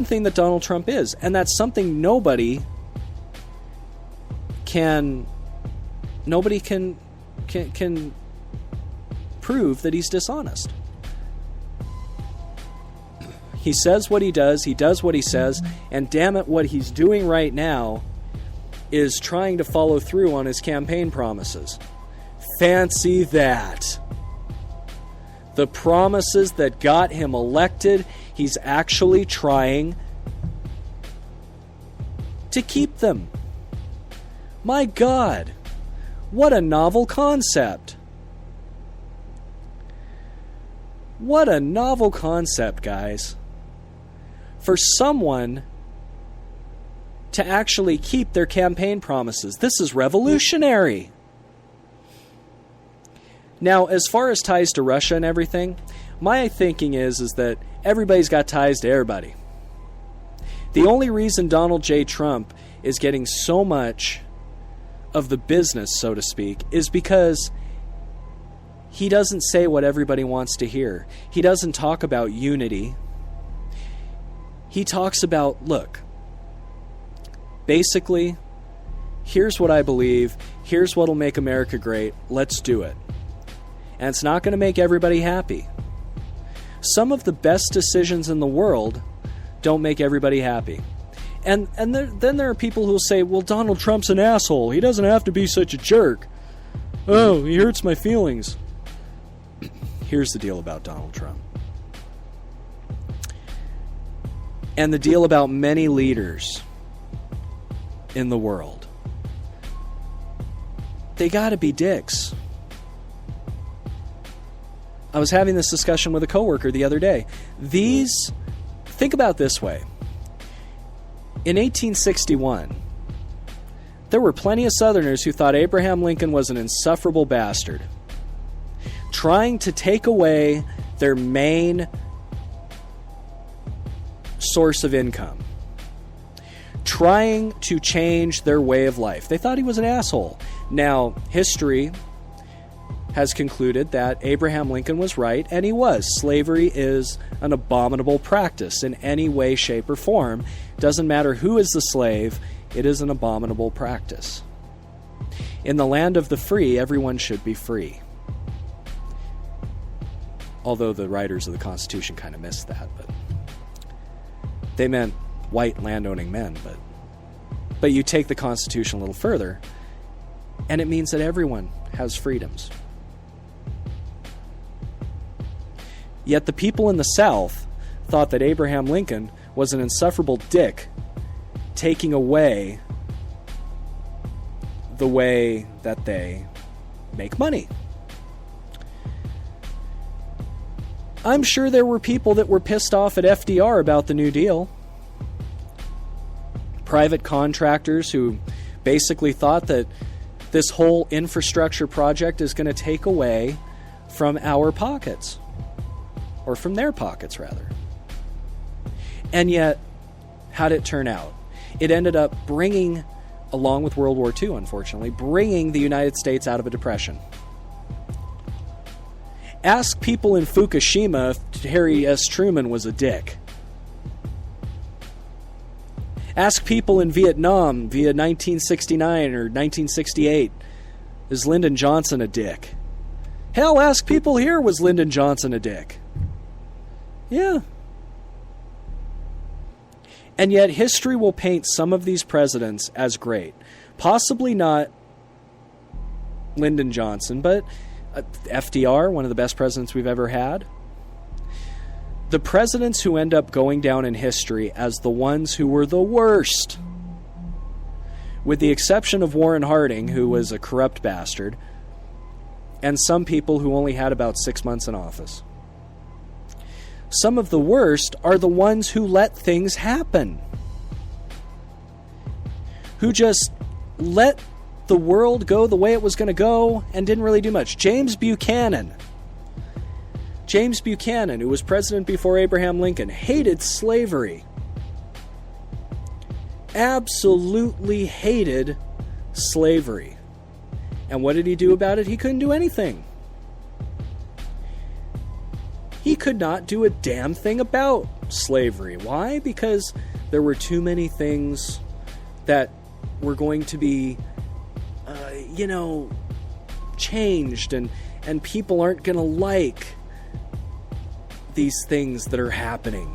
thing that Donald Trump is, and that's something nobody can prove that he's dishonest. He says what he does what he says, and damn it, what he's doing right now is trying to follow through on his campaign promises. Fancy that. The promises that got him elected, he's actually trying to keep them. My God, what a novel concept. What a novel concept, guys. For someone to actually keep their campaign promises. This is revolutionary. Now, as far as ties to Russia and everything, my thinking is that everybody's got ties to everybody. The only reason Donald J. Trump is getting so much of the business, so to speak, is because he doesn't say what everybody wants to hear. He doesn't talk about unity. He talks about, look, basically, here's what I believe. Here's what'll make America great. Let's do it. And it's not going to make everybody happy. Some of the best decisions in the world don't make everybody happy. And then there are people who will say, well, Donald Trump's an asshole. He doesn't have to be such a jerk. Oh, he hurts my feelings. Here's the deal about Donald Trump. And the deal about many leaders in the world. They gotta be dicks. I was having this discussion with a coworker the other day. Think about it this way. In 1861, there were plenty of Southerners who thought Abraham Lincoln was an insufferable bastard, trying to take away their main source of income, trying to change their way of life. They thought he was an asshole. Now, history has concluded that Abraham Lincoln was right, and he was. Slavery is an abominable practice in any way, shape, or form. Doesn't matter who is the slave, it is an abominable practice. In the land of the free, everyone should be free. Although the writers of the Constitution kind of missed that, but they meant white landowning men. But you take the Constitution a little further, and it means that everyone has freedoms. Yet the people in the South thought that Abraham Lincoln was an insufferable dick, taking away the way that they make money. I'm sure there were people that were pissed off at FDR about the New Deal. Private contractors who basically thought that this whole infrastructure project is going to take away from our pockets. Or from their pockets, rather. And yet, how did it turn out? It ended up bringing, along with World War II, unfortunately, bringing the United States out of a depression. Ask people in Fukushima if Harry S. Truman was a dick. Ask people in Vietnam via 1969 or 1968, is Lyndon Johnson a dick? Hell, ask people here, was Lyndon Johnson a dick? Yeah. And yet history will paint some of these presidents as great. Possibly not Lyndon Johnson, but FDR, one of the best presidents we've ever had. The presidents who end up going down in history as the ones who were the worst, with the exception of Warren Harding, who was a corrupt bastard, and some people who only had about 6 months in office. Some of the worst are the ones who let things happen. Who just let the world go the way it was going to go and didn't really do much. James Buchanan, who was president before Abraham Lincoln, hated slavery. Absolutely hated slavery. And what did he do about it? He couldn't do anything. he could not do a damn thing about slavery. Why? Because there were too many things that were going to be, changed, and people aren't going to like these things that are happening.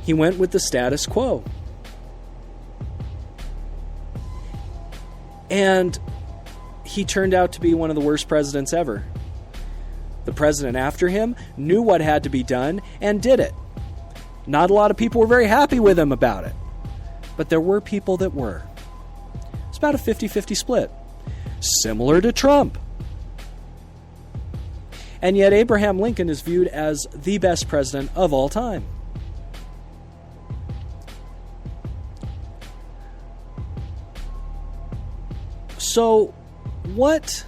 He went with the status quo. And he turned out to be one of the worst presidents ever. The president after him knew what had to be done and did it. Not a lot of people were very happy with him about it, but there were people that were. It's about a 50-50 split, similar to Trump. And yet Abraham Lincoln is viewed as the best president of all time. So what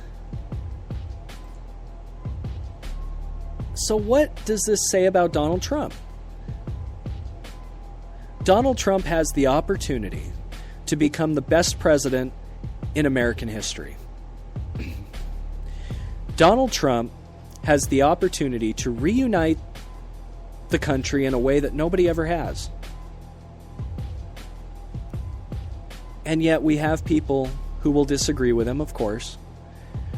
does this say about Donald Trump? Donald Trump has the opportunity to become the best president in American history. Donald Trump has the opportunity to reunite the country in a way that nobody ever has. And yet we have people who will disagree with him, of course.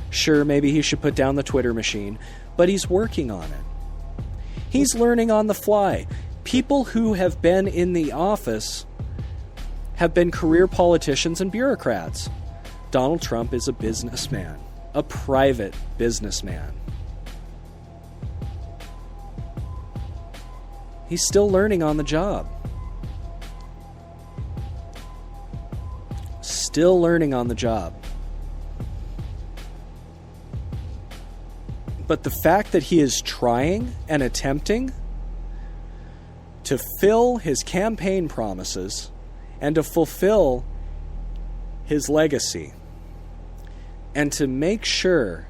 Sure, maybe he should put down the Twitter machine, but he's working on it. He's learning on the fly. People who have been in the office have been career politicians and bureaucrats. Donald Trump is a businessman, a private businessman. He's still learning on the job. Still learning on the job. But the fact that he is trying and attempting to fill his campaign promises and to fulfill his legacy and to make sure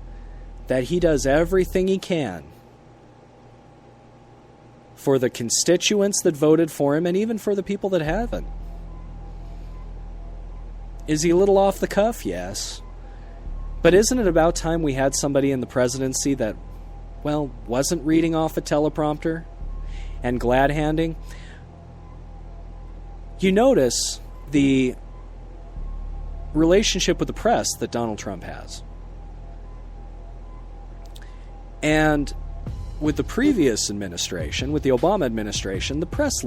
that he does everything he can for the constituents that voted for him and even for the people that haven't. Is he a little off the cuff? Yes. But isn't it about time we had somebody in the presidency that, well, wasn't reading off a teleprompter and glad-handing? You notice the relationship with the press that Donald Trump has. And with the previous administration, with the Obama administration, the press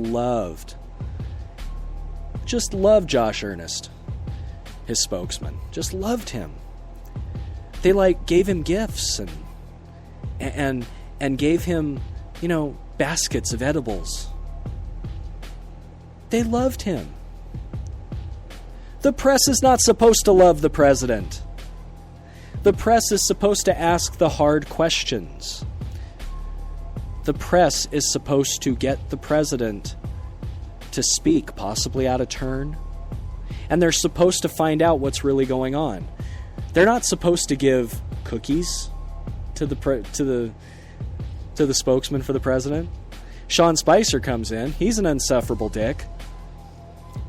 just loved Josh Earnest, his spokesman. Just loved him. They gave him gifts and gave him, baskets of edibles. They loved him. The press is not supposed to love the president. The press is supposed to ask the hard questions. The press is supposed to get the president to speak, possibly out of turn. And they're supposed to find out what's really going on. They're not supposed to give cookies to the spokesman for the president. Sean Spicer comes in. He's an insufferable dick.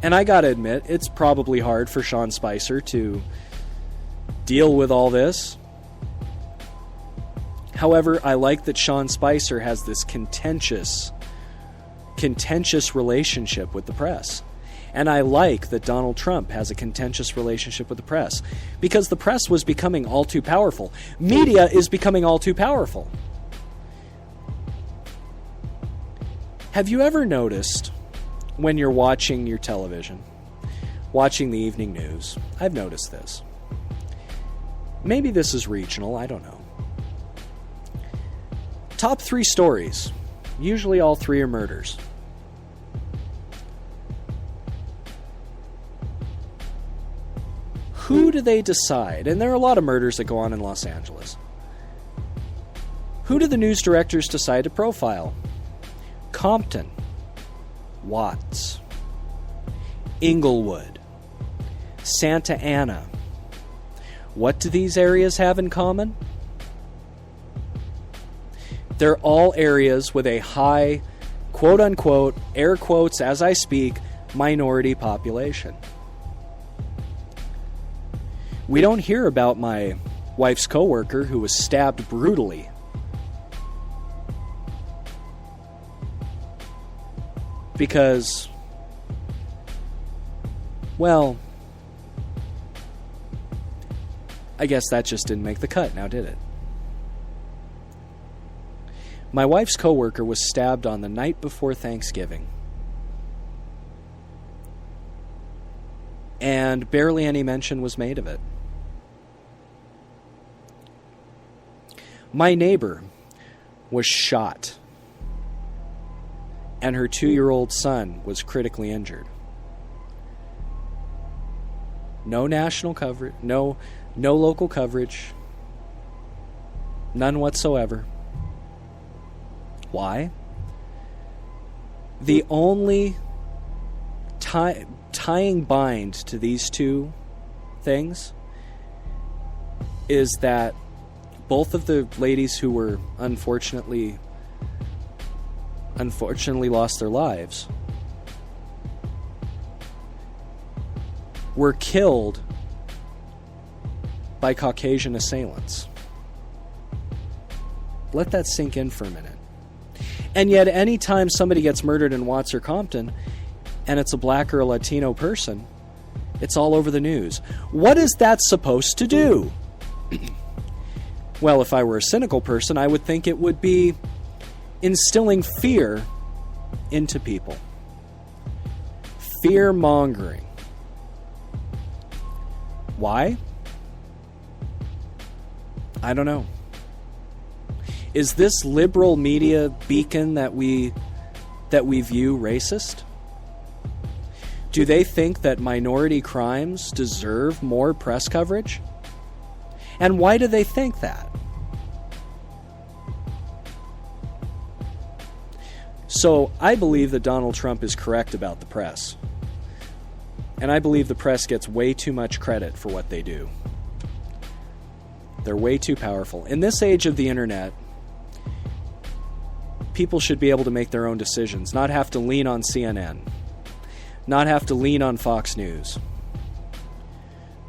And I gotta admit, it's probably hard for Sean Spicer to deal with all this. However, I like that Sean Spicer has this contentious relationship with the press. And I like that Donald Trump has a contentious relationship with the press, because the press was becoming all too powerful. Media is becoming all too powerful. Have you ever noticed when you're watching your television, watching the evening news? I've noticed this. Maybe this is regional, I don't know. Top 3 stories. Usually all 3 are murders. Who do they decide? And there are a lot of murders that go on in Los Angeles. Who do the news directors decide to profile? Compton, Watts, Inglewood, Santa Ana. What do these areas have in common? They're all areas with a high, quote-unquote, air quotes as I speak, minority population. We don't hear about my wife's coworker who was stabbed brutally because, well, I guess that just didn't make the cut, now did it? My wife's coworker was stabbed on the night before Thanksgiving. And barely any mention was made of it. My neighbor was shot, and her 2-year-old son was critically injured. No national coverage, no local coverage, none whatsoever. Why? The only tying bind to these two things is that both of the ladies who were unfortunately lost their lives were killed by Caucasian assailants. Let that sink in for a minute. And yet, anytime somebody gets murdered in Watts or Compton, and it's a black or a Latino person, it's all over the news. What is that supposed to do? Well, if I were a cynical person, I would think it would be instilling fear into people. Fear-mongering. Why? I don't know. Is this liberal media beacon that we view racist? Do they think that minority crimes deserve more press coverage? And why do they think that? So I believe that Donald Trump is correct about the press. And I believe the press gets way too much credit for what they do. They're way too powerful. In this age of the internet, people should be able to make their own decisions, not have to lean on CNN, not have to lean on Fox News.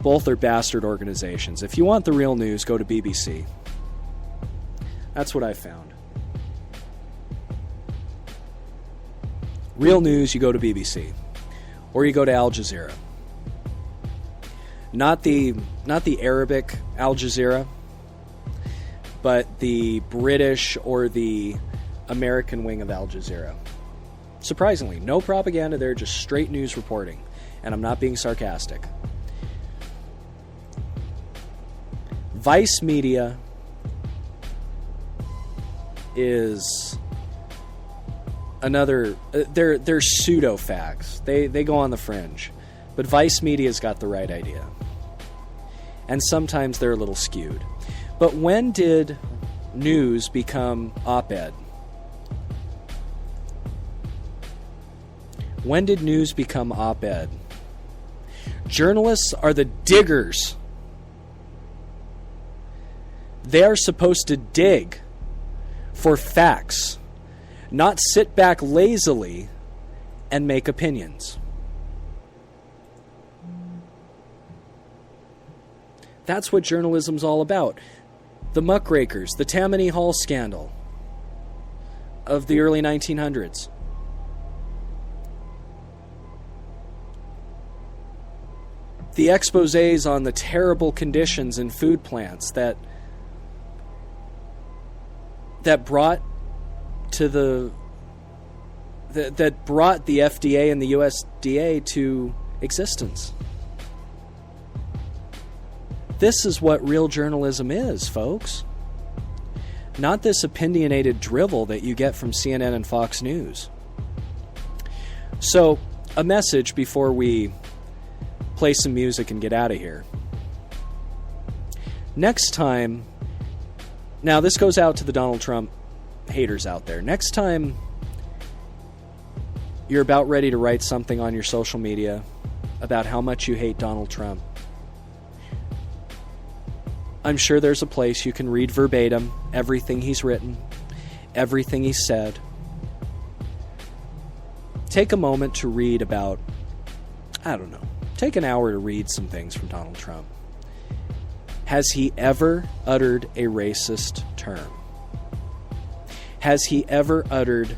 Both are bastard organizations. If you want the real news, go to BBC. That's what I found. Real news, you go to BBC. Or you go to Al Jazeera. Not the Arabic Al Jazeera, but the British or the American wing of Al Jazeera. Surprisingly, no propaganda there, just straight news reporting. And I'm not being sarcastic. Vice Media is another... They're pseudo-facts. They go on the fringe. But Vice Media's got the right idea. And sometimes they're a little skewed. But when did news become op-ed? When did news become op-ed? Journalists are the diggers. They are supposed to dig for facts, not sit back lazily and make opinions. That's what journalism's all about. The muckrakers, the Tammany Hall scandal of the early 1900s. The exposés on the terrible conditions in food plants that brought the FDA and the USDA to existence. This is what real journalism is, folks. Not this opinionated drivel that you get from CNN and Fox News. So, a message before we play some music and get out of here. Next time, now this goes out to the Donald Trump haters out there. Next time you're about ready to write something on your social media about how much you hate Donald Trump, I'm sure there's a place you can read verbatim everything he's written, everything he's said. Take a moment to read about, I don't know, take an hour to read some things from Donald Trump. Has he ever uttered a racist term? Has he ever uttered